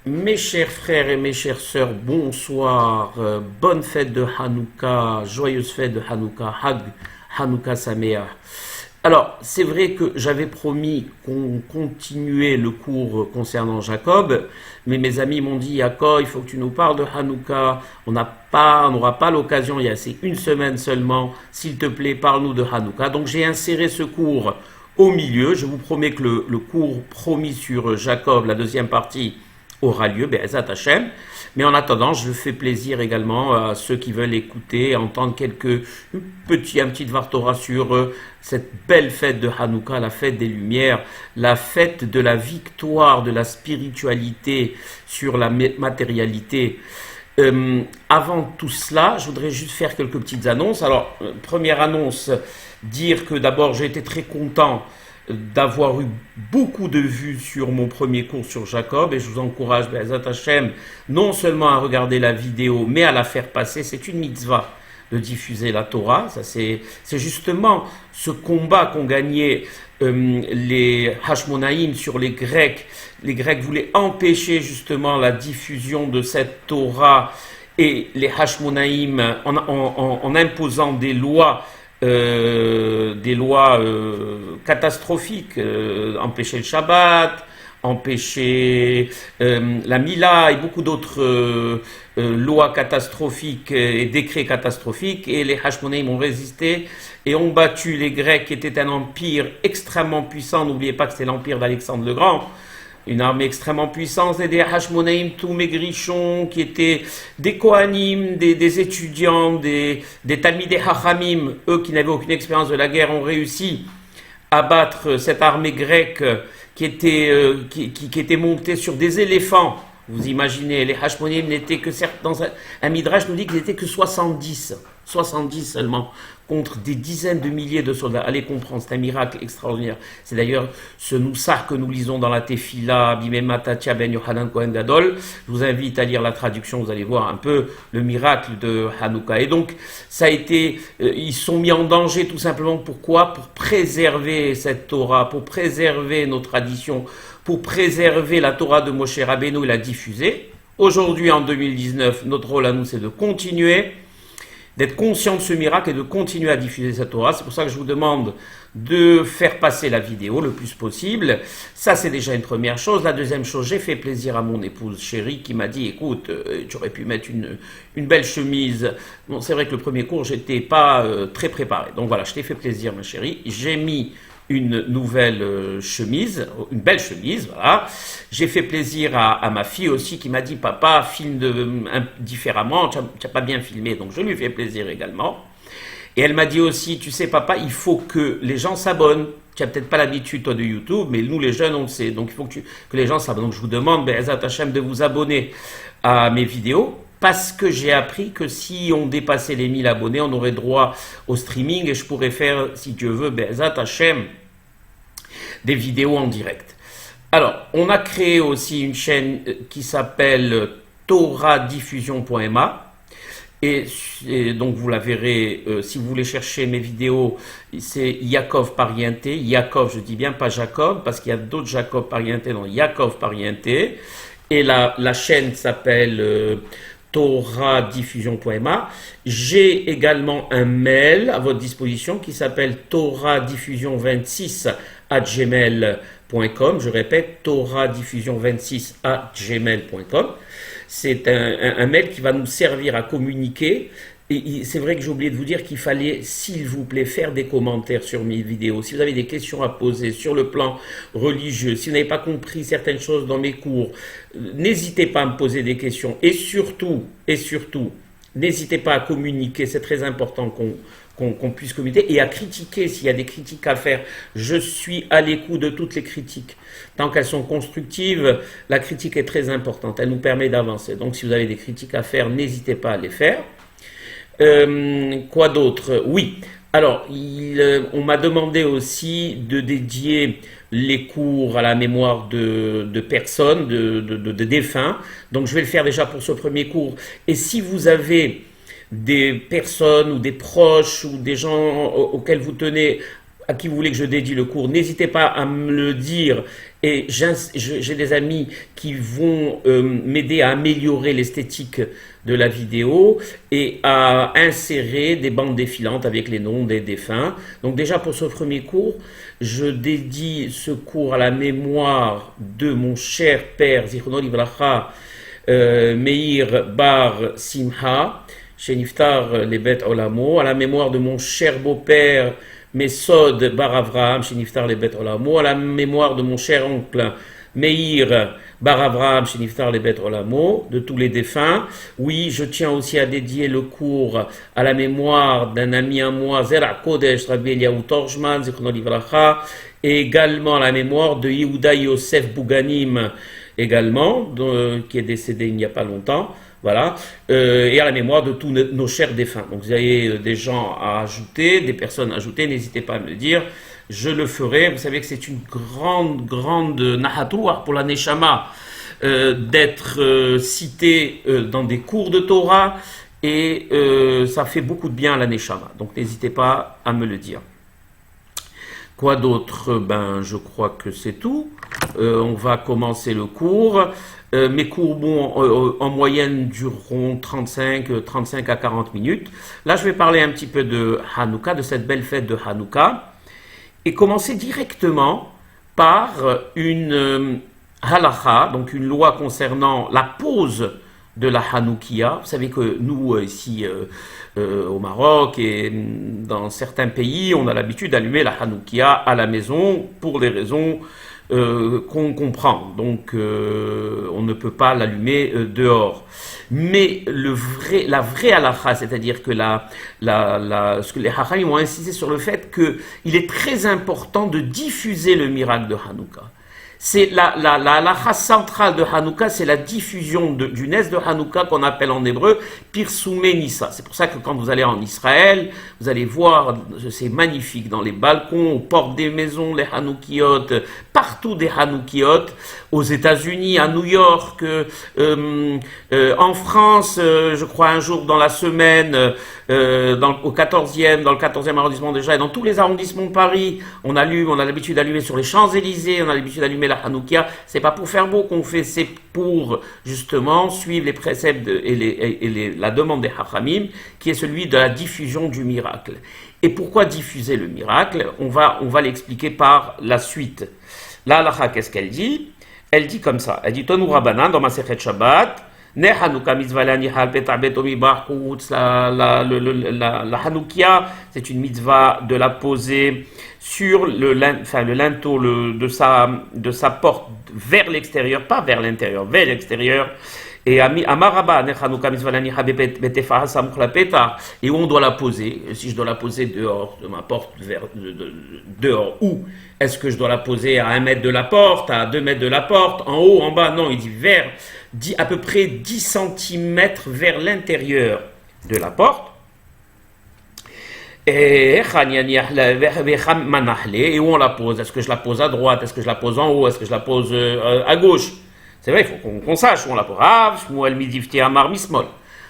Mes chers frères et mes chères sœurs, bonsoir, bonne fête de Hanouka, joyeuse fête de Hanouka, Hag Hanouka Sameach. Alors, c'est vrai que j'avais promis qu'on continuait le cours concernant Jacob, mais mes amis m'ont dit, Jacob, il faut que tu nous parles de Hanouka, on n'aura pas l'occasion, c'est une semaine seulement, s'il te plaît, parle-nous de Hanouka. Donc j'ai inséré ce cours au milieu, je vous promets que le cours promis sur Jacob, la deuxième partie, aura lieu, Be'ezat Hashem. Mais en attendant, je fais plaisir également à ceux qui veulent écouter, entendre un petit Dvar Torah sur cette belle fête de Hanouka, la fête des Lumières, la fête de la victoire de la spiritualité sur la matérialité. Avant tout cela, je voudrais juste faire quelques petites annonces. Alors, première annonce, dire que d'abord j'ai été très content d'avoir eu beaucoup de vues sur mon premier cours sur Jacob, et je vous encourage, Be'ezat Hashem, non seulement à regarder la vidéo, mais à la faire passer. C'est une mitzvah de diffuser la Torah. Ça, c'est justement ce combat qu'ont gagné les Hashmonaïm sur les Grecs. Les Grecs voulaient empêcher justement la diffusion de cette Torah, et les Hashmonaïm, en imposant des lois catastrophiques, empêcher le Shabbat, empêcher la Mila et beaucoup d'autres lois catastrophiques et décrets catastrophiques, et les Hashmonaïm ont résisté et ont battu les Grecs, qui étaient un empire extrêmement puissant. N'oubliez pas que c'est l'empire d'Alexandre le Grand, une armée extrêmement puissante, et des Hashmonaïm, tous maigrichons, qui étaient des Kohanim, des étudiants, des Talmidei Hachamim, eux qui n'avaient aucune expérience de la guerre, ont réussi à battre cette armée grecque qui était montée sur des éléphants. Vous imaginez, les Hashmonaïm n'étaient que, dans un Midrash nous dit qu'ils n'étaient que 70 seulement, contre des dizaines de milliers de soldats. Allez comprendre, c'est un miracle extraordinaire. C'est d'ailleurs ce Noussar que nous lisons dans la Tefila, Bimema Tatia Ben Yohanan Kohen Gadol. Je vous invite à lire la traduction, vous allez voir un peu le miracle de Hanouka. Et donc, ça a été, ils sont mis en danger tout simplement. Pourquoi? Pour préserver cette Torah, pour préserver nos traditions, pour préserver la Torah de Moshe Rabbeinu et la diffuser. Aujourd'hui, en 2019, notre rôle à nous, c'est de continuer, d'être conscient de ce miracle et de continuer à diffuser cette Torah. C'est pour ça que je vous demande de faire passer la vidéo le plus possible. Ça, c'est déjà une première chose. La deuxième chose, j'ai fait plaisir à mon épouse chérie qui m'a dit, écoute, tu aurais pu mettre une belle chemise. Bon, c'est vrai que le premier cours, j'étais pas très préparé. Donc voilà, je t'ai fait plaisir, ma chérie. J'ai mis une nouvelle chemise, une belle chemise, voilà. J'ai fait plaisir à ma fille aussi, qui m'a dit, papa, filme différemment, tu n'as pas bien filmé, donc je lui fais plaisir également. Et elle m'a dit aussi, tu sais papa, il faut que les gens s'abonnent. Tu n'as peut-être pas l'habitude toi de YouTube, mais nous les jeunes on le sait, donc il faut que les gens s'abonnent. Donc je vous demande, Be'ezat Hashem, de vous abonner à mes vidéos, parce que j'ai appris que si on dépassait les 1000 abonnés, on aurait droit au streaming, et je pourrais faire, si Dieu veut, Be'ezat Hashem, des vidéos en direct. Alors, on a créé aussi une chaîne qui s'appelle toradiffusion.ma, et donc vous la verrez, si vous voulez chercher mes vidéos, c'est Yaakov Parienté, Yaakov, je dis bien pas Jacob, parce qu'il y a d'autres Jacob Parienté, donc Yaakov Parienté, et la chaîne s'appelle toradiffusion.ma. J'ai également un mail à votre disposition qui s'appelle toradiffusion26@gmail.com. Je répète, toradiffusion26@gmail.com. C'est un mail qui va nous servir à communiquer. Et c'est vrai que j'ai oublié de vous dire qu'il fallait, s'il vous plaît, faire des commentaires sur mes vidéos. Si vous avez des questions à poser sur le plan religieux, si vous n'avez pas compris certaines choses dans mes cours, n'hésitez pas à me poser des questions. Et surtout, n'hésitez pas à communiquer. C'est très important qu'on puisse communiquer et à critiquer s'il y a des critiques à faire. Je suis à l'écoute de toutes les critiques. Tant qu'elles sont constructives, la critique est très importante. Elle nous permet d'avancer. Donc si vous avez des critiques à faire, n'hésitez pas à les faire. Quoi d'autre? Oui. Alors, on m'a demandé aussi de dédier les cours à la mémoire de personnes, de défunts. Donc, je vais le faire déjà pour ce premier cours. Et si vous avez des personnes ou des proches ou des gens auxquels vous tenez à qui vous voulez que je dédie le cours, n'hésitez pas à me le dire. Et j'ai des amis qui vont m'aider à améliorer l'esthétique de la vidéo et à insérer des bandes défilantes avec les noms des défunts. Donc déjà pour ce premier cours, je dédie ce cours à la mémoire de mon cher père Zichrono Livracha, Meir Bar Simha, chez Niftar Lebet Olamo, à la mémoire de mon cher beau-père Mesod Bar Avraham, chez Niftar Lebet Olamo, à la mémoire de mon cher oncle Meir Bar Avraham, chez Niftar Lebet Olamo, de tous les défunts. Oui, je tiens aussi à dédier le cours à la mémoire d'un ami à moi, Zera Kodesh Rabbi Eliyahu Torjman, Zichrono Livracha, et également à la mémoire de Yehuda Yosef Bouganim, également, qui est décédé il n'y a pas longtemps, voilà, et à la mémoire de tous nos chers défunts. Donc vous avez des gens à ajouter, des personnes à ajouter, n'hésitez pas à me le dire, je le ferai. Vous savez que c'est une grande nahatouar pour la Neshama d'être cité dans des cours de Torah, et ça fait beaucoup de bien à la Neshama, donc n'hésitez pas à me le dire. Quoi d'autre? Ben, je crois que c'est tout. On va commencer le cours. Mes cours, en moyenne, dureront 35 à 40 minutes. Là, je vais parler un petit peu de Hanouka, de cette belle fête de Hanouka, et commencer directement par une halakha, donc une loi concernant la pose de la Hanoukia. Vous savez que nous, ici au Maroc et dans certains pays, on a l'habitude d'allumer la Hanoukia à la maison pour des raisons qu'on comprend. Donc on ne peut pas l'allumer dehors. Mais la vraie halakha, c'est-à-dire que ce que les Hachamim ont insisté sur le fait qu'il est très important de diffuser le miracle de Hanouka. C'est la halakha centrale de Hanouka, c'est la diffusion du Nes de Hanouka qu'on appelle en hébreu Pirsumé Nissa. C'est pour ça que quand vous allez en Israël, vous allez voir, c'est magnifique, dans les balcons, aux portes des maisons, les Hanoukiot, partout des Hanoukiot, aux États-Unis, à New York, en France, je crois un jour dans la semaine, dans le 14e arrondissement déjà, et dans tous les arrondissements de Paris, on a l'habitude d'allumer sur les Champs-Élysées, on a l'habitude d'allumer la Hanoukia. C'est pas pour faire beau qu'on fait, c'est pour justement suivre les préceptes et la demande des Hachamim, qui est celui de la diffusion du miracle. Et pourquoi diffuser le miracle? On va l'expliquer par la suite. La halakha, qu'est-ce qu'elle dit? Elle dit comme ça, elle dit Tonu Rabbanan dans Masechet Shabbat, Ne Hanouka mitzvah lanihal betabetomi bachutz. La Hanoukia, c'est une mitzvah de la poser sur le linteau de sa porte vers l'extérieur, pas vers l'intérieur, vers l'extérieur. Et Amaraba, Ne Hanouka mitzvah lanihal betefaha samuch lapeta. Et où on doit la poser? Si je dois la poser dehors de ma porte, dehors où? Est-ce que je dois la poser à 1 mètre de la porte, à 2 mètres de la porte, en haut, en bas? Non, il dit à peu près 10 cm vers l'intérieur de la porte. Et où on la pose? Est-ce que je la pose à droite? Est-ce que je la pose en haut? Est-ce que je la pose à gauche? C'est vrai, il faut qu'on sache où on la pose. Rav Shmuel Midifti Amar Mismol.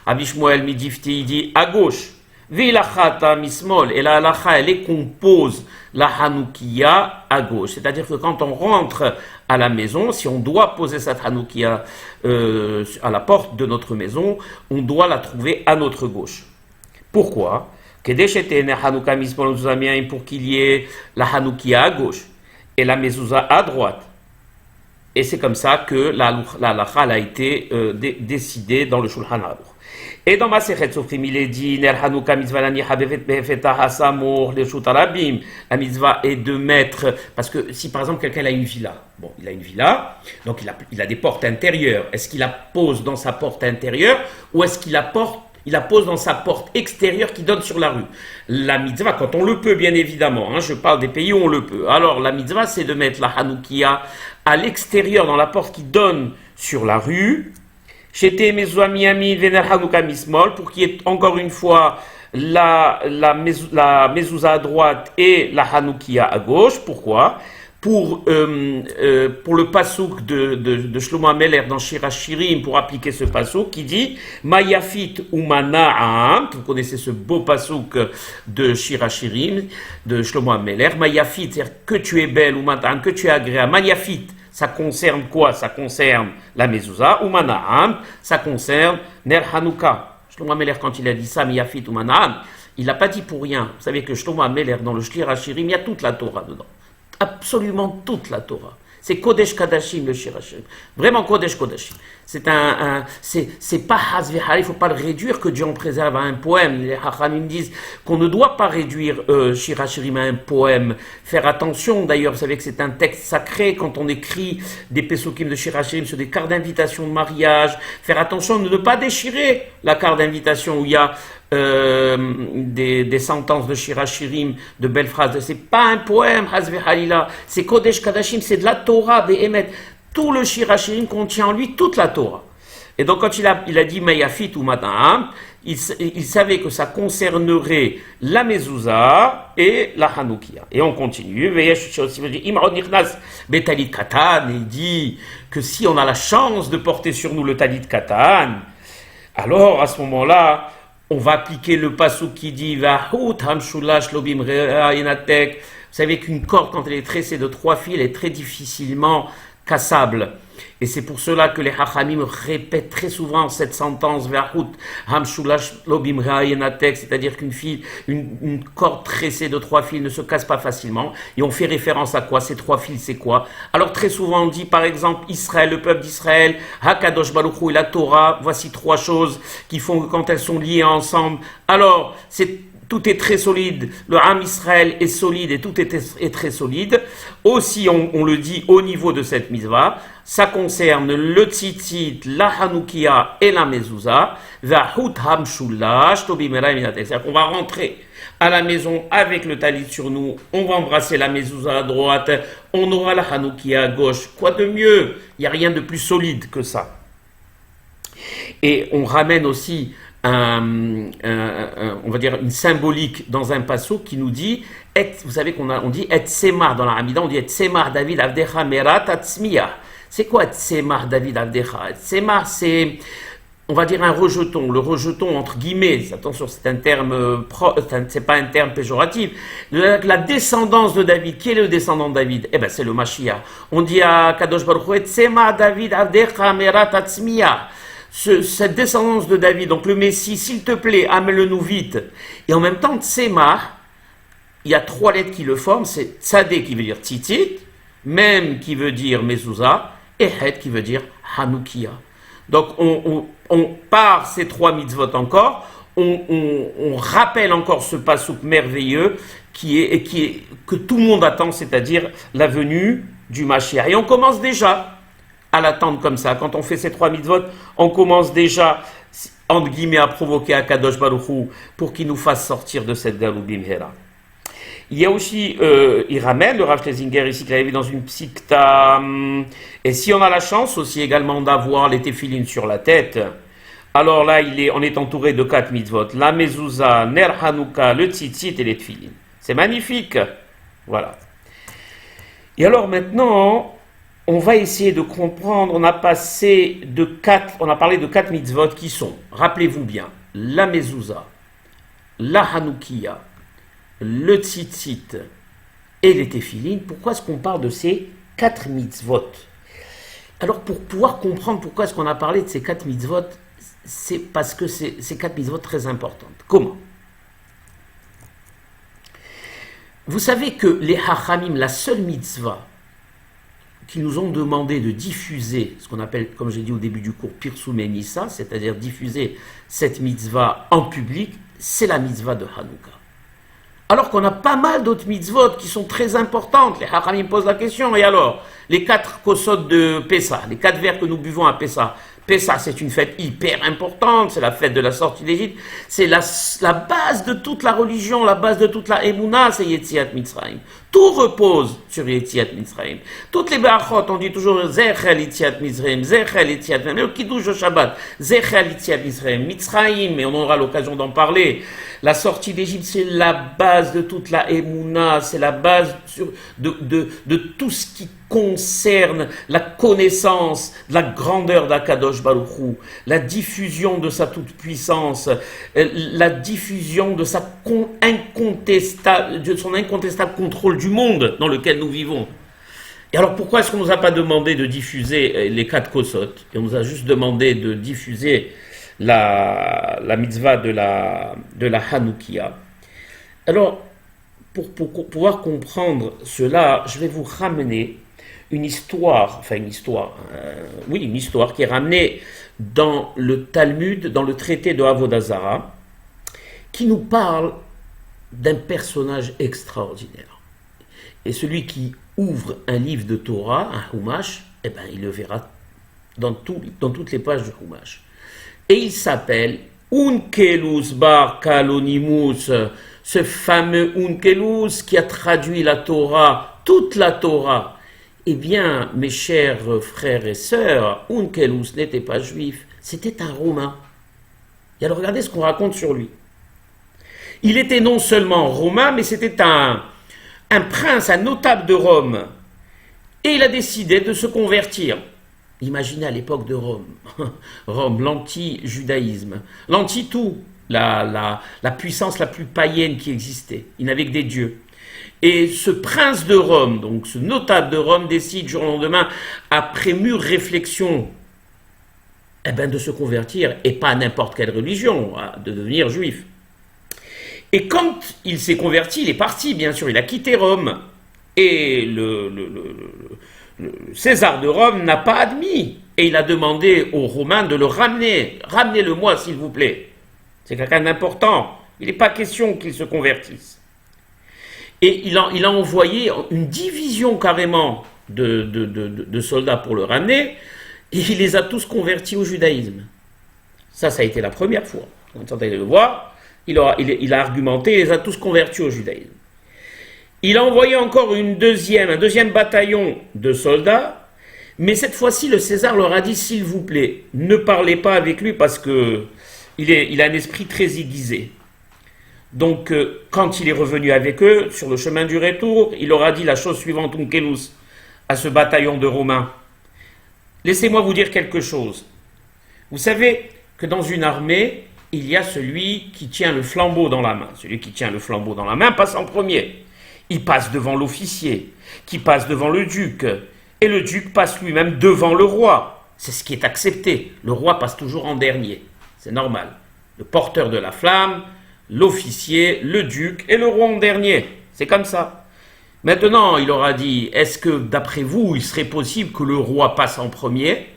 Rabbi Shmuel Midifti, il dit à gauche. Vilachata mismol, et la halakha, elle est qu'on pose la Hanoukia à gauche. C'est-à-dire que quand on rentre à la maison, si on doit poser cette Hanoukia à la porte de notre maison, on doit la trouver à notre gauche. Pourquoi? Pour qu'il y ait la Hanoukia à gauche et la mezouza à droite. Et c'est comme ça que la halakha a été décidée dans le Shulchan Aruch. Et dans Masechet Sofrim, il est dit, Ner Hanouka mitzvah lanicha befetah hasamur leshut harabim. La mitzvah est de mettre, parce que si par exemple quelqu'un a une villa, il a une villa, donc il a des portes intérieures. Est-ce qu'il la pose dans sa porte intérieure ou est-ce qu'il la pose dans sa porte extérieure qui donne sur la rue? La mitzvah, quand on le peut, bien évidemment, je parle des pays où on le peut. Alors la mitzvah, c'est de mettre la Hanoukia à l'extérieur, dans la porte qui donne sur la rue, pour qu'il y ait encore une fois la mezouza à droite et la Hanoukia à gauche. Pourquoi? pour le pasouk de Shlomo HaMelech dans Shir HaShirim, pour appliquer ce pasouk qui dit Mayafit Umana'am, vous connaissez ce beau pasouk de Shir HaShirim de Shlomo HaMelech, Mayafit, c'est-à-dire que tu es belle, Umana'am, que tu es agréable. Mayafit, ça concerne quoi? Ça concerne la mezouza. Umana'am, ça concerne Ner Hanouka. Shlomo HaMelech, quand il a dit ça, Mayafit Umana'am, il n'a pas dit pour rien. Vous savez que Shlomo HaMelech, dans le Shir HaShirim, il y a toute la Torah dedans. Absolument toute la Torah. C'est Kodesh Kadashim, le Shir HaShirim. Vraiment Kodesh Kodashim. C'est pas Hazvihari, il ne faut pas le réduire que Dieu en préserve à un poème. Les Hachamim disent qu'on ne doit pas réduire Shir HaShirim à un poème. Faire attention, d'ailleurs, vous savez que c'est un texte sacré quand on écrit des Pesukim de Shir HaShirim sur des cartes d'invitation de mariage. Faire attention de ne pas déchirer la carte d'invitation où il y a des sentences de Shir HaShirim, de belles phrases. C'est pas un poème, Hazve Halila, c'est Kodesh Kadashim, c'est de la Torah, Behemet. Tout le Shir HaShirim contient en lui toute la Torah. Et donc quand il a dit Mayafit ou Mata'am, il savait que ça concernerait la mezouza et la Hanoukia. Et on continue. Betalit Katan, il dit que si on a la chance de porter sur nous le Talit Katan, alors à ce moment-là, on va appliquer le passouk qui dit Vahut hamshulash lobim re'ainatek. Vous savez qu'une corde, quand elle est tressée de 3 fils, elle est très difficilement cassable. Et c'est pour cela que les Hachamim répètent très souvent cette sentence Vahut hamshulash lobim re'ainatek, c'est-à-dire une corde tressée de 3 fils ne se casse pas facilement. Et on fait référence à quoi? Ces 3 fils, c'est quoi? Alors très souvent on dit par exemple Israël, le peuple d'Israël, Hakadosh Baruch Hu et la Torah, voici 3 choses qui font que quand elles sont liées ensemble, alors tout est très solide, le Ham Israël est solide et tout est très solide. Aussi, on le dit au niveau de cette mitzvah, ça concerne le tzitzit, la Hanoukia et la mezouza. C'est-à-dire qu'on va rentrer à la maison avec le talit sur nous, on va embrasser la mezouza à droite, on aura la Hanoukia à gauche. Quoi de mieux? Il n'y a rien de plus solide que ça. Et on ramène aussi on va dire une symbolique dans un passo qui nous dit, vous savez on dit et semar dans la Hamida, on dit et semar David avdecha merat atzmiya. C'est quoi et semar David avdecha? Et semar, c'est, on va dire un rejeton, le rejeton entre guillemets, attention c'est un terme, c'est pas un terme péjoratif, la descendance de David. Qui est le descendant de David? Eh ben c'est le Mashiach. On dit à Kadosh Baruch Hu et semar David avdecha merat atzmiya. Cette descendance de David, donc le Messie, s'il te plaît, amène-le-nous vite. Et en même temps, Tsemar, il y a 3 lettres qui le forment, c'est Tzadé qui veut dire Tzitzit, Mem qui veut dire Mezouza, et Het qui veut dire Hanoukia. Donc on par ces 3 mitzvot encore, on rappelle encore ce pasouk merveilleux que tout le monde attend, c'est-à-dire la venue du Mashiach. Et on commence déjà à l'attendre comme ça. Quand on fait ces 3 mitzvot, on commence déjà, entre guillemets, à provoquer Akadosh Baruch Hu pour qu'il nous fasse sortir de cette Galou Bimhera. Il y a aussi, il ramène le Rav Schlesinger ici, qu'il avait vu dans une psikta, et si on a la chance aussi également d'avoir les téphilines sur la tête, alors là, on est entouré de 4 mitzvot, la mezouza, ner Hanouka, le tzitzit et les téphilines. C'est magnifique. Voilà. Et alors maintenant, on va essayer de comprendre, on a parlé de 4 mitzvot qui sont, rappelez-vous bien, la mezouza, la hanoukia, le tzitzit et les téphilines. Pourquoi est-ce qu'on parle de ces 4 mitzvot? Alors pour pouvoir comprendre pourquoi est-ce qu'on a parlé de ces 4 mitzvot, c'est parce que ces 4 mitzvot très importantes. Comment? Vous savez que les hachamim, la seule mitzvah qui nous ont demandé de diffuser, ce qu'on appelle, comme j'ai dit au début du cours, Pirsum et Nissa, c'est-à-dire diffuser cette mitzvah en public, c'est la mitzvah de Hanouka. Alors qu'on a pas mal d'autres mitzvot qui sont très importantes. Les Hachamim posent la question, et alors, les 4 kosot de Pessah, les 4 verres que nous buvons à Pessah, Pessah, c'est une fête hyper importante, c'est la fête de la sortie d'Égypte, c'est la base de toute la religion, la base de toute la Emouna, c'est Yetziat Mitzrayim. Tout repose sur Yetziat Mitzrayim. Toutes les Berachot, on dit toujours Zechel Yetziat Mitzrayim, Zechel Yetziat Mitzrayim, le Kiddush au Shabbat, Zechel Yetziat Mitzrayim, Mitzrayim, et on aura l'occasion d'en parler. La sortie d'Égypte, c'est la base de toute la Emouna, c'est la base de tout ce qui concerne la connaissance de la grandeur d'Akadosh Baruch Hu, la diffusion de sa toute-puissance, la diffusion de son incontestable contrôle du monde dans lequel nous vivons. Et alors pourquoi est-ce qu'on ne nous a pas demandé de diffuser les 4 kosot, et on nous a juste demandé de diffuser la mitzvah de la Hanoukia? Alors, pour pouvoir comprendre cela, je vais vous ramener une histoire qui est ramenée dans le Talmud, dans le traité de Avodah Zarah, qui nous parle d'un personnage extraordinaire. Et celui qui ouvre un livre de Torah, un Humash, il le verra dans toutes les pages du Humash. Et il s'appelle Onkelos bar Kalonimus, ce fameux Onkelos qui a traduit la Torah, toute la Torah. Eh bien, mes chers frères et sœurs, Onkelos n'était pas juif, c'était un Romain. Et alors regardez ce qu'on raconte sur lui. Il était non seulement romain, mais c'était un prince, un notable de Rome. Et il a décidé de se convertir. Imaginez à l'époque de Rome, Rome, l'anti-judaïsme, l'anti-tout, la puissance la plus païenne qui existait. Il n'avait que des dieux. Et ce prince de Rome, donc ce notable de Rome, décide du jour au lendemain, après mûre réflexion, de se convertir, et pas à n'importe quelle religion, de devenir juif. Et quand il s'est converti, il est parti, bien sûr, il a quitté Rome. Et le César de Rome n'a pas admis. Et il a demandé aux Romains de le ramener. Ramenez-le-moi, s'il vous plaît. C'est quelqu'un d'important. Il n'est pas question qu'il se convertisse. Et il a envoyé une division carrément de soldats pour le ramener. Et il les a tous convertis au judaïsme. Ça a été la première fois. Vous allez le voir. Il a argumenté, il les a tous convertis au judaïsme. Il a envoyé encore un deuxième bataillon de soldats, mais cette fois-ci, le César leur a dit, s'il vous plaît, ne parlez pas avec lui parce que il a un esprit très aiguisé. Donc, quand il est revenu avec eux, sur le chemin du retour, il leur a dit la chose suivante, Onkelos, à ce bataillon de Romains. Laissez-moi vous dire quelque chose. Vous savez que dans une armée, il y a celui qui tient le flambeau dans la main. Celui qui tient le flambeau dans la main passe en premier. Il passe devant l'officier, qui passe devant le duc, et le duc passe lui-même devant le roi. C'est ce qui est accepté. Le roi passe toujours en dernier. C'est normal. Le porteur de la flamme, l'officier, le duc et le roi en dernier. C'est comme ça. Maintenant, il aura dit, est-ce que d'après vous, il serait possible que le roi passe en premier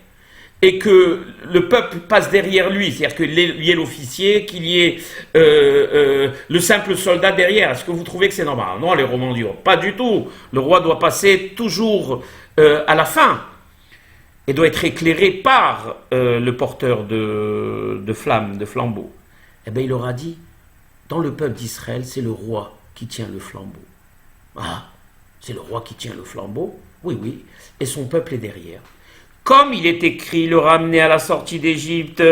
et que le peuple passe derrière lui, c'est-à-dire qu'il y ait l'officier, qu'il y ait le simple soldat derrière? Est-ce que vous trouvez que c'est normal? Non, les Romains disent, pas du tout. Le roi doit passer toujours à la fin et doit être éclairé par le porteur de flammes, de flambeaux. Eh bien, il aura dit, dans le peuple d'Israël, c'est le roi qui tient le flambeau. Ah, c'est le roi qui tient le flambeau? Oui, oui, et son peuple est derrière. Comme il est écrit, le ramener à la sortie d'Égypte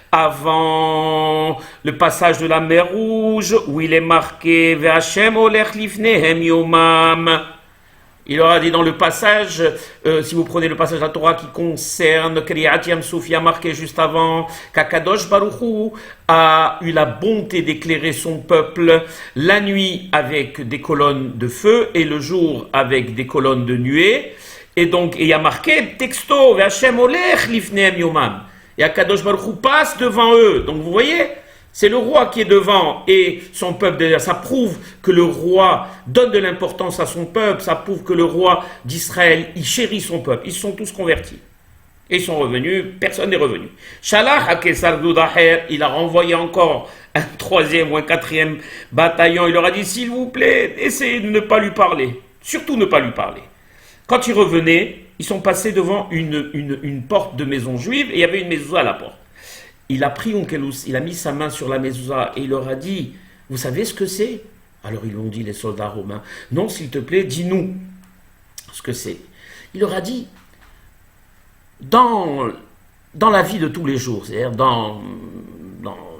avant le passage de la mer Rouge, où il est marqué Ve'Hashem olech lifnehem yomam. Il aura dit dans le passage, si vous prenez le passage de la Torah qui concerne Kriyat Yam Souf, il y a marqué juste avant qu'Akadosh Baruch Hu a eu la bonté d'éclairer son peuple la nuit avec des colonnes de feu et le jour avec des colonnes de nuée. Et donc, il y a marqué texto, Ve'Hashem olech lifnehem yomam. Et Akadosh Baruch Hu passe devant eux. Donc vous voyez, c'est le roi qui est devant et son peuple derrière. Ça prouve que le roi donne de l'importance à son peuple. Ça prouve que le roi d'Israël, il chérit son peuple. Ils sont tous convertis. Et ils sont revenus, personne n'est revenu. Shalach HaKesar Dudaher, il a renvoyé encore un troisième ou un quatrième bataillon. Il leur a dit, s'il vous plaît, essayez de ne pas lui parler. Surtout ne pas lui parler. Quand il revenait, ils sont passés devant une porte de maison juive et il y avait une mezouza à la porte. Il a pris Onkelos, il a mis sa main sur la mezouza et il leur a dit, vous savez ce que c'est? Alors ils lui ont dit, les soldats romains, non, s'il te plaît, dis-nous ce que c'est. Il leur a dit, dans la vie de tous les jours, c'est-à-dire dans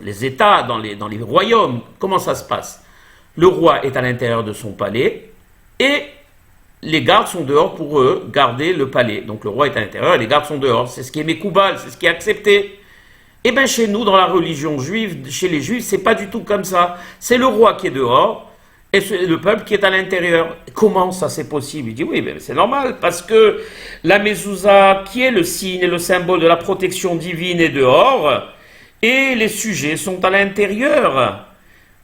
les États, dans les royaumes, comment ça se passe? Le roi est à l'intérieur de son palais et les gardes sont dehors pour garder le palais. Donc le roi est à l'intérieur et les gardes sont dehors. C'est ce qui est Mekoubal, c'est ce qui est accepté. Eh bien chez nous, dans la religion juive, chez les juifs, c'est pas du tout comme ça. C'est le roi qui est dehors et c'est le peuple qui est à l'intérieur. Comment ça c'est possible? Il dit oui, ben, c'est normal, parce que la mezouza, qui est le signe et le symbole de la protection divine, est dehors et les sujets sont à l'intérieur.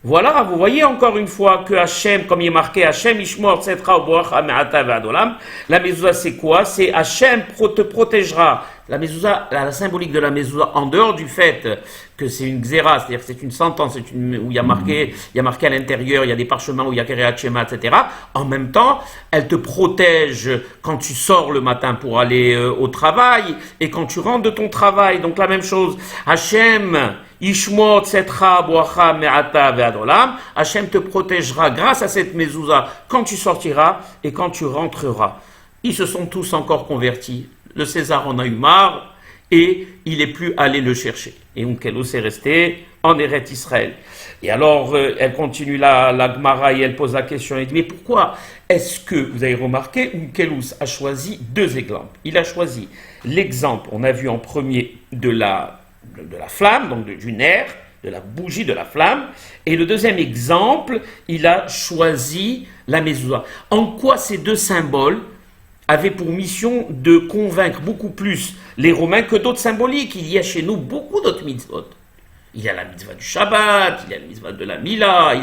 Voilà, vous voyez encore une fois que Hachem, comme il est marqué, Hachem Ishmor Tzetra Uboacha Me'ata Ve'adolam, la mezouza c'est quoi? C'est Hachem te protégera. La mezouza, la symbolique de la mezouza, en dehors du fait que c'est une xéra, c'est-à-dire que c'est une sentence, où il y a marqué à l'intérieur, il y a des parchemins où il y a Kereat Shema, etc. En même temps, elle te protège quand tu sors le matin pour aller au travail et quand tu rentres de ton travail. Donc la même chose, Hachem Ishmor Tzetra Boacha Me'ata Ve'adolam, Hachem te protégera grâce à cette mezouza quand tu sortiras et quand tu rentreras. Ils se sont tous encore convertis. Le César en a eu marre et il n'est plus allé le chercher. Et Onkelos est resté en Eretz Israël. Et alors, elle continue la Gemara et elle pose la question. Elle dit, mais pourquoi est-ce que, vous avez remarqué, Onkelos a choisi deux exemples? Il a choisi l'exemple, on a vu en premier, de la flamme, donc du nerf, de la bougie, de la flamme. Et le deuxième exemple, il a choisi la mezouza. En quoi ces deux symboles avait pour mission de convaincre beaucoup plus les Romains que d'autres symboliques? Il y a chez nous beaucoup d'autres mitzvot. Il y a la mitzvah du Shabbat, il y a la mitzvah de la Mila,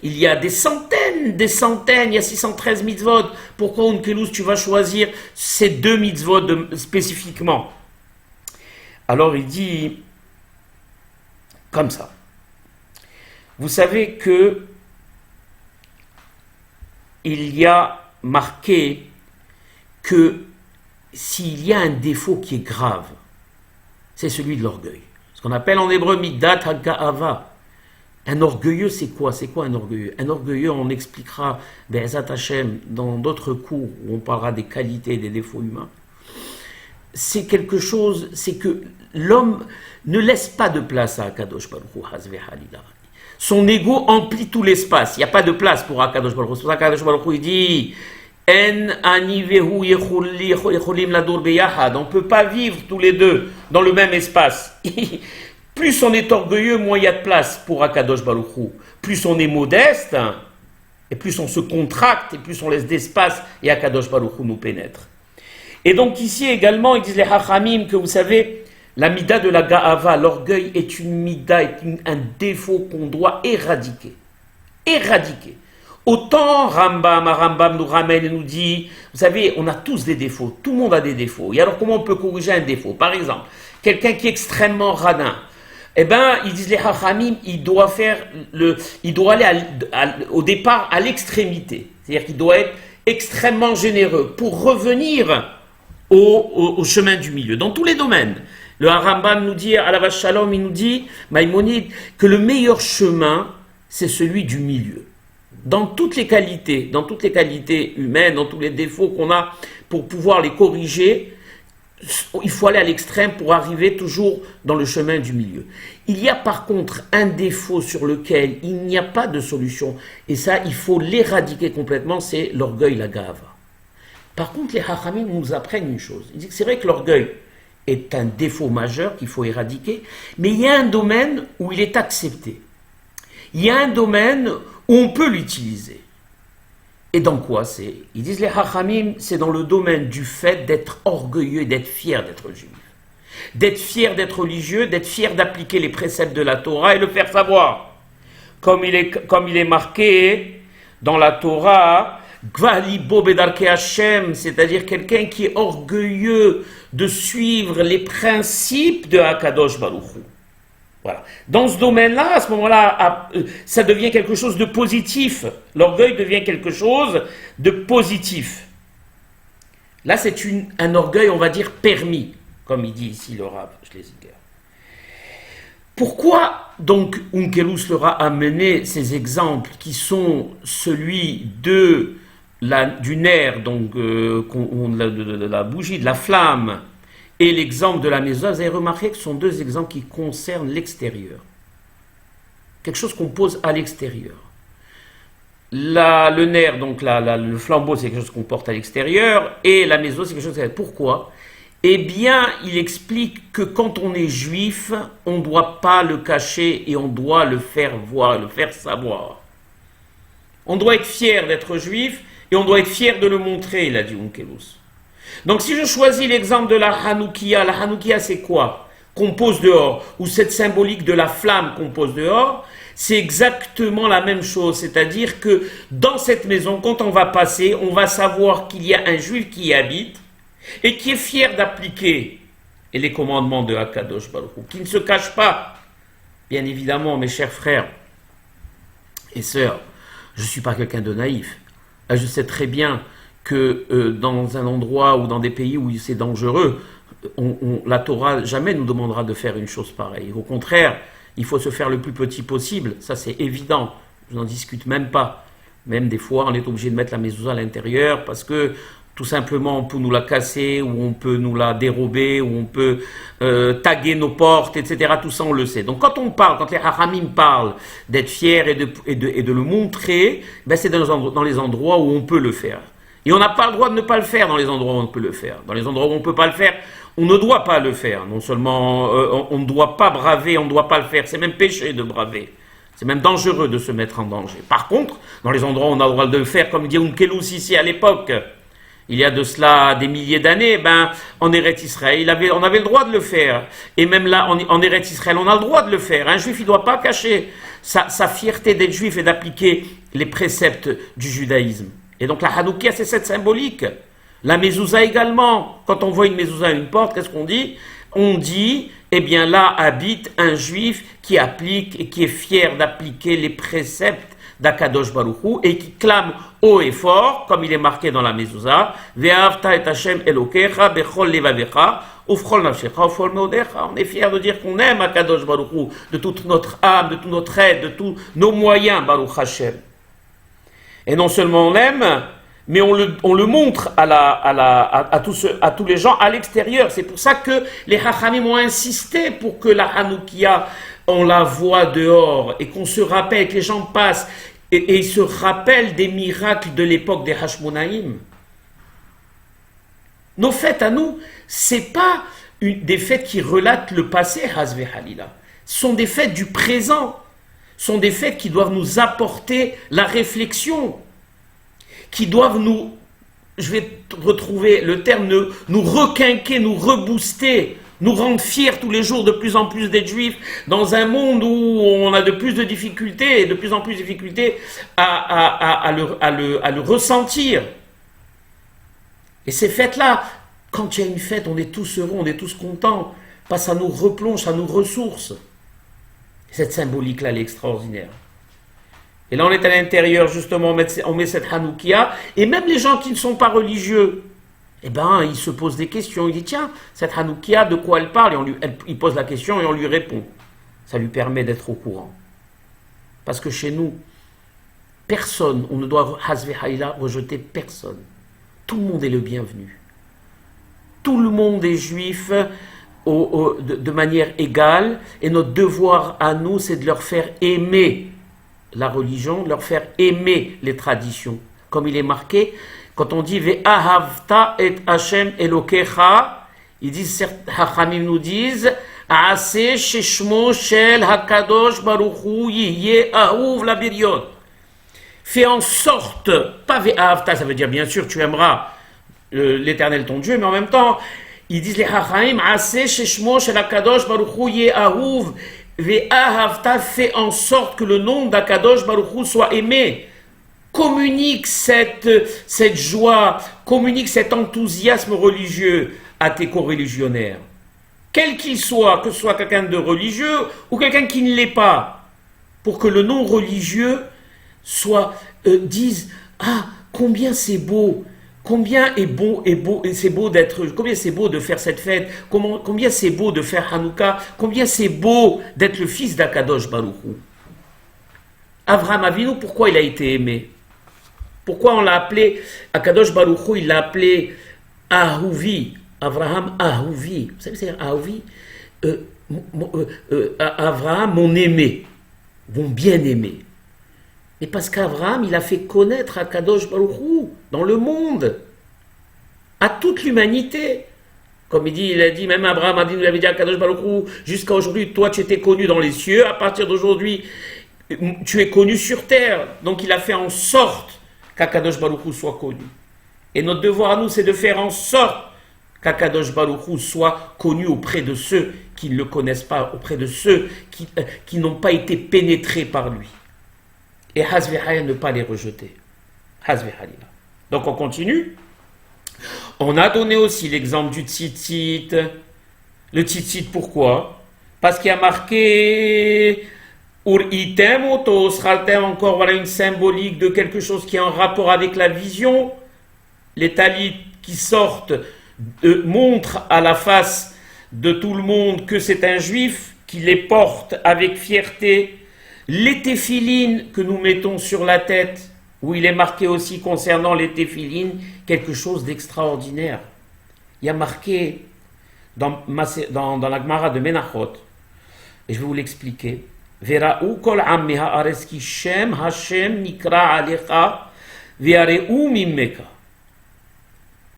il y a des centaines, il y a 613 mitzvot. Pourquoi, Onkelos, tu vas choisir ces deux mitzvot spécifiquement? Alors il dit comme ça. Vous savez que il y a marqué que s'il y a un défaut qui est grave, c'est celui de l'orgueil. Ce qu'on appelle en hébreu midat haga'ava. Un orgueilleux, c'est quoi? C'est quoi un orgueilleux? Un orgueilleux, on expliquera Be'ezat Hashem dans d'autres cours où on parlera des qualités et des défauts humains. C'est quelque chose, c'est que l'homme ne laisse pas de place à Akadosh Baruch Hu, Hazve Halila. Son ego emplit tout l'espace. Il n'y a pas de place pour Akadosh Baruch Hu. C'est pour ça qu'Akadosh Baruch Hu, il dit on ne peut pas vivre tous les deux dans le même espace. Plus on est orgueilleux, moins il y a de place pour Akadosh Baruch Hu. Plus on est modeste, et plus on se contracte, et plus on laisse d'espace, et Akadosh Baruch Hu nous pénètre. Et donc ici également, ils disent les Hachamim que vous savez, la mida de la Ga'ava, l'orgueil est une mida, un défaut qu'on doit éradiquer. Éradiquer. Autant Rambam nous ramène et nous dit, vous savez, on a tous des défauts, tout le monde a des défauts. Et alors comment on peut corriger un défaut? Par exemple, quelqu'un qui est extrêmement radin, eh bien, ils disent les Hachamim, il doit aller au départ à l'extrémité. C'est-à-dire qu'il doit être extrêmement généreux pour revenir au chemin du milieu, dans tous les domaines. Le Rambam nous dit, à la vache Shalom, il nous dit, Maïmonide, que le meilleur chemin, c'est celui du milieu. Dans toutes les qualités humaines, dans tous les défauts qu'on a, pour pouvoir les corriger, il faut aller à l'extrême pour arriver toujours dans le chemin du milieu. Il y a par contre un défaut sur lequel il n'y a pas de solution, et ça, il faut l'éradiquer complètement, c'est l'orgueil, la gava. Par contre, les Hachamim nous apprennent une chose. Ils disent que c'est vrai que l'orgueil est un défaut majeur qu'il faut éradiquer, mais il y a un domaine où il est accepté. Il y a un domaine où on peut l'utiliser. Et dans quoi c'est? Ils disent les Hachamim, c'est dans le domaine du fait d'être orgueilleux et d'être fier d'être juif. D'être fier d'être religieux, d'être fier d'appliquer les préceptes de la Torah et le faire savoir. Comme il est marqué dans la Torah, Gvalibo Bedarke Hashem, c'est-à-dire quelqu'un qui est orgueilleux de suivre les principes de Hakadosh Baruch Hu. Voilà. Dans ce domaine-là, à ce moment-là, ça devient quelque chose de positif. L'orgueil devient quelque chose de positif. Là, c'est un orgueil, on va dire, permis, comme il dit ici le Rav Schlesinger. Pourquoi donc Onkelos leur a amené ces exemples qui sont celui du nerf, donc de la bougie, de la flamme, et l'exemple de la mezouza? Vous avez remarqué que ce sont deux exemples qui concernent l'extérieur. Quelque chose qu'on pose à l'extérieur. Le nerf, donc le flambeau, c'est quelque chose qu'on porte à l'extérieur, et la mezouza, c'est quelque chose. Pourquoi? Eh bien, il explique que quand on est juif, on ne doit pas le cacher et on doit le faire voir, le faire savoir. On doit être fier d'être juif et on doit être fier de le montrer, il a dit Onkelos. Donc si je choisis l'exemple de la Hanoukia c'est quoi? Qu'on pose dehors, ou cette symbolique de la flamme qu'on pose dehors, c'est exactement la même chose. C'est-à-dire que dans cette maison, quand on va passer, on va savoir qu'il y a un juif qui y habite, et qui est fier d'appliquer les commandements de Akadosh Baruch Hu, qui ne se cache pas. Bien évidemment, mes chers frères et sœurs, je ne suis pas quelqu'un de naïf. Je sais très bien que dans un endroit ou dans des pays où c'est dangereux, la Torah jamais nous demandera de faire une chose pareille. Au contraire, il faut se faire le plus petit possible, ça c'est évident, je n'en discute même pas. Même des fois, on est obligé de mettre la mezouza à l'intérieur parce que tout simplement, on peut nous la casser, ou on peut nous la dérober, ou on peut taguer nos portes, etc. Tout ça, on le sait. Donc, quand on parle, quand les Hachamim parlent d'être fiers et de le montrer, ben c'est dans les endroits où on peut le faire. Et on n'a pas le droit de ne pas le faire dans les endroits où on peut le faire. Dans les endroits où on ne peut pas le faire, on ne doit pas le faire. Non seulement on ne doit pas braver, on ne doit pas le faire. C'est même péché de braver. C'est même dangereux de se mettre en danger. Par contre, dans les endroits où on a le droit de le faire, comme dit Onkelos ici à l'époque, il y a de cela des milliers d'années, en Eretz Israël, on avait le droit de le faire. Et même là, en Eretz Israël, on a le droit de le faire. Un juif, il ne doit pas cacher sa fierté d'être juif et d'appliquer les préceptes du judaïsme. Et donc la Hanoukia, c'est cette symbolique. La mezouza également. Quand on voit une mezouza à une porte, qu'est-ce qu'on dit? On dit, eh bien là habite un juif qui applique et qui est fier d'appliquer les préceptes d'Akadosh Baruch Hu et qui clame haut et fort, comme il est marqué dans la mezouza, Ve'ahavta et Hashem Elokecha bechol levavecha ufchol nafshecha ufchol meodecha. On est fier de dire qu'on aime Akadosh Baruch Hu de toute notre âme, de toute notre aide, de tous nos moyens, Baruch Hashem. Et non seulement on l'aime, mais on le montre à tous les gens à l'extérieur. C'est pour ça que les Hachamim ont insisté pour que la Hanoukia, on la voit dehors et qu'on se rappelle, que les gens passent et ils se rappellent des miracles de l'époque des Hashmonaïm. Nos fêtes à nous, c'est pas des fêtes qui relatent le passé, Hazve Halila. Ce sont des fêtes du présent. Ce sont des fêtes qui doivent nous apporter la réflexion, qui doivent nous, je vais retrouver le terme, nous requinquer, nous rebooster, nous rendre fiers tous les jours de plus en plus d'être juifs dans un monde où on a de plus de difficultés et de plus en plus de difficultés à le ressentir. Et ces fêtes-là, quand il y a une fête, on est tous heureux, on est tous contents, parce que ça nous replonge, ça nous ressource. Cette symbolique-là, elle est extraordinaire. Et là, on est à l'intérieur, justement, on met cette Hanoukia, et même les gens qui ne sont pas religieux, eh ben, ils se posent des questions. Ils disent, tiens, cette Hanoukia, de quoi elle parle? Et il pose la question et on lui répond. Ça lui permet d'être au courant. Parce que chez nous, personne, on ne doit, Hazve Haïla, rejeter personne. Tout le monde est le bienvenu. Tout le monde est juif de manière égale, et notre devoir à nous, c'est de leur faire aimer la religion, de leur faire aimer les traditions. Comme il est marqué, quand on dit Ve'ahavta et Hashem Elokecha, ils disent, Hachamim nous disent, Aase sheshmo shel hakadosh baruch hu yihye ahuv la biriot. Fais en sorte, pas Ve'ahavta, ça veut dire bien sûr tu aimeras l'Éternel ton Dieu, mais en même temps, ils disent les Hachamim, Aase sheshmo shel hakadosh baruch hu yihye ahuv. Ve'ahavta, fait en sorte que le nom d'Akadosh Baruch Hu soit aimé. Communique cette joie, communique cet enthousiasme religieux à tes co-religionnaires. Quel qu'il soit, que ce soit quelqu'un de religieux ou quelqu'un qui ne l'est pas, pour que le non religieux dise, ah, combien c'est beau, Combien c'est beau d'être, combien c'est beau de faire cette fête, combien c'est beau de faire Hanouka, combien c'est beau d'être le fils d'Akadosh Baruch Hu. Avraham Avinu, pourquoi il a été aimé? Pourquoi on l'a appelé, Akadosh Baruch Hu, il l'a appelé Ahuvi, Avraham Ahuvi. Vous savez, c'est Ahuvi, Avraham, mon aimé, mon bien-aimé. Et parce qu'Avraham, il a fait connaître Akadosh Baruch Hu dans le monde, à toute l'humanité. Comme il a dit, même Abraham a dit, nous avait dit à Akadosh Baruch Hu, jusqu'à aujourd'hui, toi tu étais connu dans les cieux, à partir d'aujourd'hui, tu es connu sur terre. Donc il a fait en sorte qu'Akadosh Baruch Hu soit connu. Et notre devoir à nous, c'est de faire en sorte qu'Akadosh Baruch Hu soit connu auprès de ceux qui ne le connaissent pas, auprès de ceux qui n'ont pas été pénétrés par lui. Et Hazvehaya, ne pas les rejeter. Hazvehaya. Donc on continue. On a donné aussi l'exemple du tzitzit. Le tzitzit, pourquoi? Parce qu'il y a marqué Uritem oto schaltem, encore voilà une symbolique de quelque chose qui est en rapport avec la vision. Les talit qui sortent montrent à la face de tout le monde que c'est un juif, qui les porte avec fierté. Les téphilines que nous mettons sur la tête, où il est marqué aussi concernant les téphilines quelque chose d'extraordinaire. Il y a marqué dans la Gemara de Menachot, et je vais vous l'expliquer. Vera'u kol ammi ha'aretz ki shem Hashem nikra alecha ve'areu mimeka.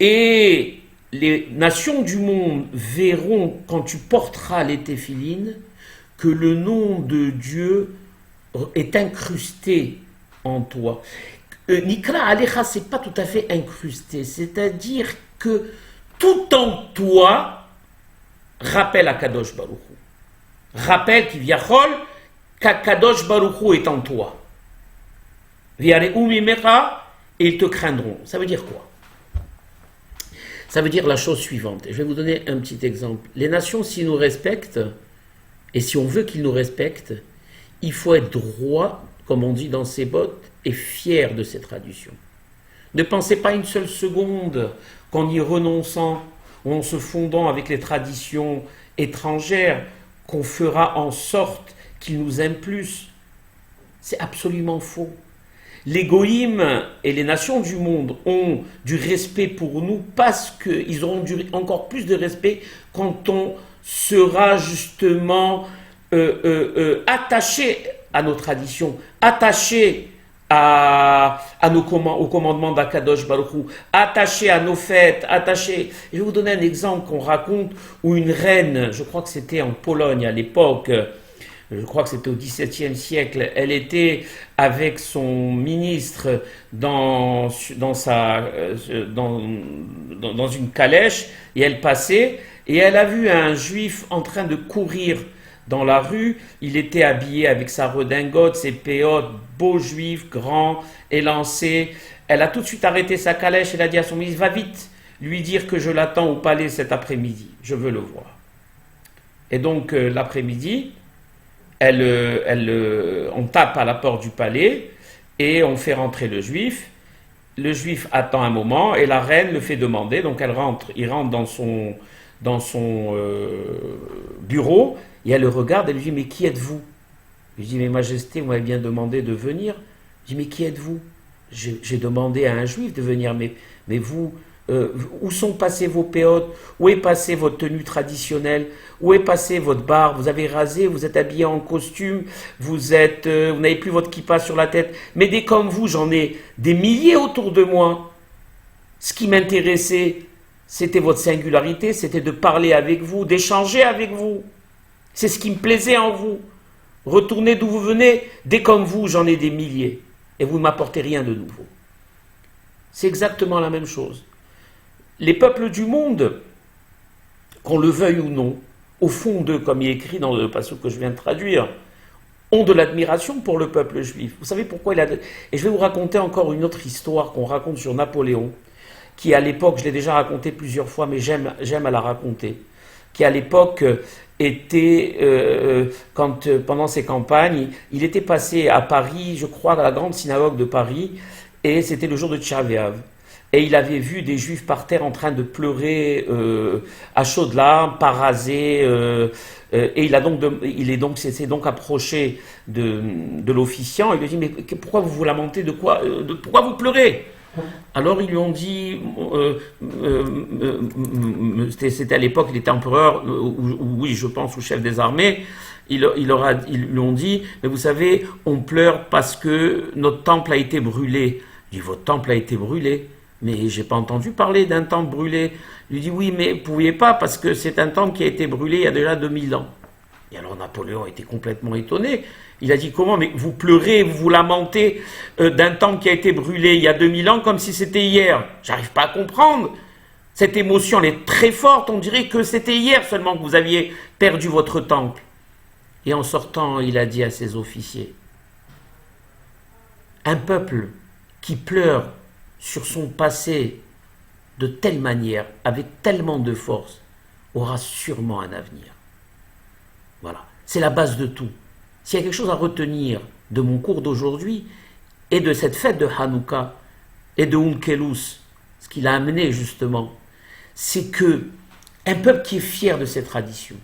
Et les nations du monde verront, quand tu porteras les téphilines, que le nom de Dieu est incrusté en toi. Nikra Alecha, c'est pas tout à fait incrusté, c'est-à-dire que tout en toi rappelle Akadosh Baruch Hu. Rappelle qu'Ivyachol, qu'Akadosh Baruch Hu est en toi. Viareu mimecha, et ils te craindront. Ça veut dire quoi? Ça veut dire la chose suivante. Et je vais vous donner un petit exemple. Les nations, s'ils nous respectent, et si on veut qu'ils nous respectent, il faut être droit, comme on dit dans ses bottes, et fier de ses traditions. Ne pensez pas une seule seconde qu'en y renonçant, ou en se fondant avec les traditions étrangères, qu'on fera en sorte qu'ils nous aiment plus. C'est absolument faux. Les goïms et les nations du monde ont du respect pour nous parce qu'ils auront encore plus de respect quand on sera justement attaché à nos traditions, attaché au commandement d'Akadosh Baruch Hu, attaché à nos fêtes, attaché. Je vais vous donner un exemple qu'on raconte où une reine, je crois que c'était en Pologne à l'époque, je crois que c'était au XVIIe siècle, elle était avec son ministre dans une calèche et elle passait et elle a vu un juif en train de courir dans la rue. Il était habillé avec sa redingote, ses péotes, beau juif, grand, élancé. Elle a tout de suite arrêté sa calèche, elle a dit à son ministre, va vite lui dire que je l'attends au palais cet après-midi, je veux le voir. Et donc l'après-midi, on tape à la porte du palais et on fait rentrer le juif. Le juif attend un moment et la reine le fait demander, donc il rentre dans son bureau et elle le regarde, elle lui dit, mais qui êtes-vous? Je lui dis, mais Majesté, vous m'avez bien demandé de venir. Je dis, mais qui êtes-vous? J'ai demandé à un juif de venir, mais vous, où sont passés vos péotes? Où est passée votre tenue traditionnelle? Où est passée votre barbe? Vous avez rasé, vous êtes habillé en costume, vous n'avez plus votre kippa sur la tête. Mais des comme vous, j'en ai des milliers autour de moi. Ce qui m'intéressait, c'était votre singularité, c'était de parler avec vous, d'échanger avec vous. C'est ce qui me plaisait en vous. Retournez d'où vous venez, des comme vous, j'en ai des milliers. Et vous ne m'apportez rien de nouveau. C'est exactement la même chose. Les peuples du monde, qu'on le veuille ou non, au fond d'eux, comme il est écrit dans le passage que je viens de traduire, ont de l'admiration pour le peuple juif. Vous savez pourquoi il a... Et je vais vous raconter encore une autre histoire qu'on raconte sur Napoléon, qui à l'époque, je l'ai déjà raconté plusieurs fois, mais j'aime à la raconter, qui à l'époque était, pendant ses campagnes, il était passé à Paris, je crois, à la grande synagogue de Paris, et c'était le jour de Tchave Av. et il avait vu des juifs par terre en train de pleurer à chaudes larmes, pas rasés, et s'est donc approché de l'officiant et lui a dit, mais pourquoi vous vous lamentez, pourquoi vous pleurez? Alors ils lui ont dit, c'était à l'époque, il était empereur, oui je pense, ou chef des armées, ils lui ont dit, mais vous savez, on pleure parce que notre temple a été brûlé. Il dit, votre temple a été brûlé? Mais j'ai pas entendu parler d'un temple brûlé. Il lui dit, oui, mais vous ne pouviez pas, parce que c'est un temple qui a été brûlé il y a déjà 2000 ans. Et alors Napoléon était complètement étonné. Il a dit, comment, mais vous pleurez, vous vous lamentez d'un temple qui a été brûlé il y a 2000 ans comme si c'était hier. J'arrive pas à comprendre. Cette émotion, elle est très forte. On dirait que c'était hier seulement que vous aviez perdu votre temple. Et en sortant, il a dit à ses officiers, un peuple qui pleure sur son passé de telle manière, avec tellement de force, aura sûrement un avenir. Voilà, c'est la base de tout. S'il y a quelque chose à retenir de mon cours d'aujourd'hui et de cette fête de Hanouka et de Onkelos, ce qu'il a amené justement, c'est que un peuple qui est fier de ses traditions,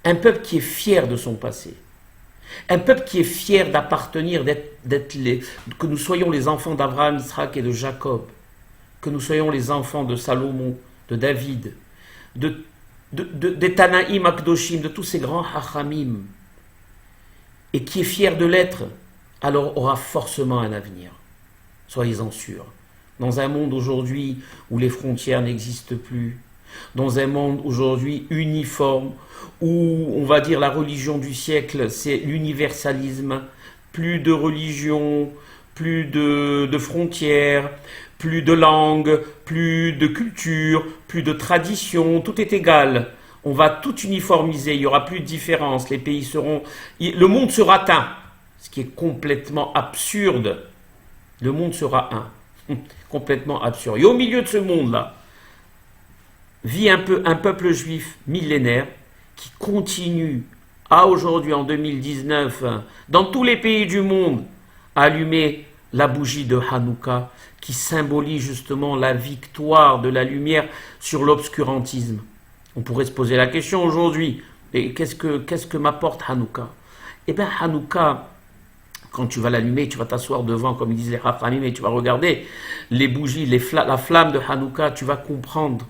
un peuple qui est fier de son passé, un peuple qui est fier d'appartenir, que nous soyons les enfants d'Abraham, Isaac et de Jacob, que nous soyons les enfants de Salomon, de David, des Tanaïm Akdoshim, de tous ces grands Hachamim, et qui est fier de l'être, alors aura forcément un avenir. Soyez-en sûrs. Dans un monde aujourd'hui où les frontières n'existent plus, dans un monde aujourd'hui uniforme, où on va dire la religion du siècle, c'est l'universalisme, plus de religion, plus de frontières, plus de langue, plus de culture, plus de tradition, tout est égal. On va tout uniformiser, il n'y aura plus de différence, les pays seront... Le monde sera un, ce qui est complètement absurde. Le monde sera un, complètement absurde. Et au milieu de ce monde-là, vit un peuple juif millénaire qui continue à aujourd'hui, en 2019, dans tous les pays du monde, à allumer la bougie de Hanouka qui symbolise justement la victoire de la lumière sur l'obscurantisme. On pourrait se poser la question aujourd'hui, mais qu'est-ce que m'apporte Hanouka? Eh bien Hanouka, quand tu vas l'allumer, tu vas t'asseoir devant, comme ils disent les Rachamim, et tu vas regarder les bougies, la flamme de Hanouka, tu vas comprendre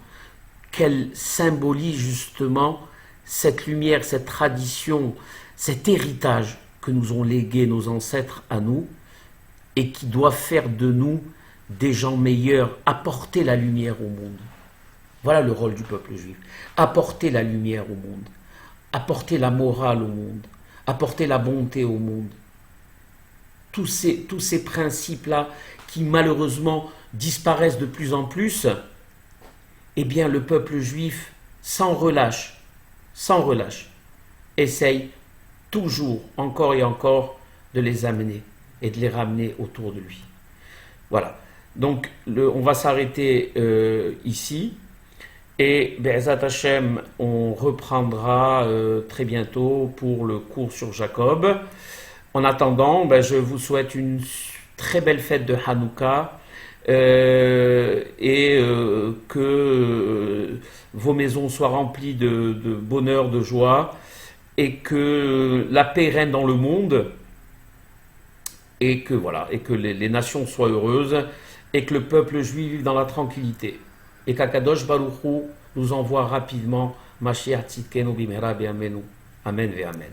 qu'elle symbolise justement cette lumière, cette tradition, cet héritage que nous ont légué nos ancêtres à nous et qui doit faire de nous des gens meilleurs, apporter la lumière au monde. Voilà le rôle du peuple juif. Apporter la lumière au monde, apporter la morale au monde, apporter la bonté au monde. Tous ces principes-là qui malheureusement disparaissent de plus en plus, eh bien le peuple juif, sans relâche, essaye toujours, encore et encore, de les amener et de les ramener autour de lui. Voilà. Donc, on va s'arrêter ici. Et, Be'ezat Hashem, on reprendra très bientôt pour le cours sur Jacob. En attendant, je vous souhaite une très belle fête de Hanouka et que vos maisons soient remplies de bonheur, de joie et que la paix règne dans le monde et que les nations soient heureuses et que le peuple juif vive dans la tranquillité et qu'Akadosh Baruch Hu nous envoie rapidement Mashiach Tzidkenu Bimera Be'amenu. Amen ve Amen.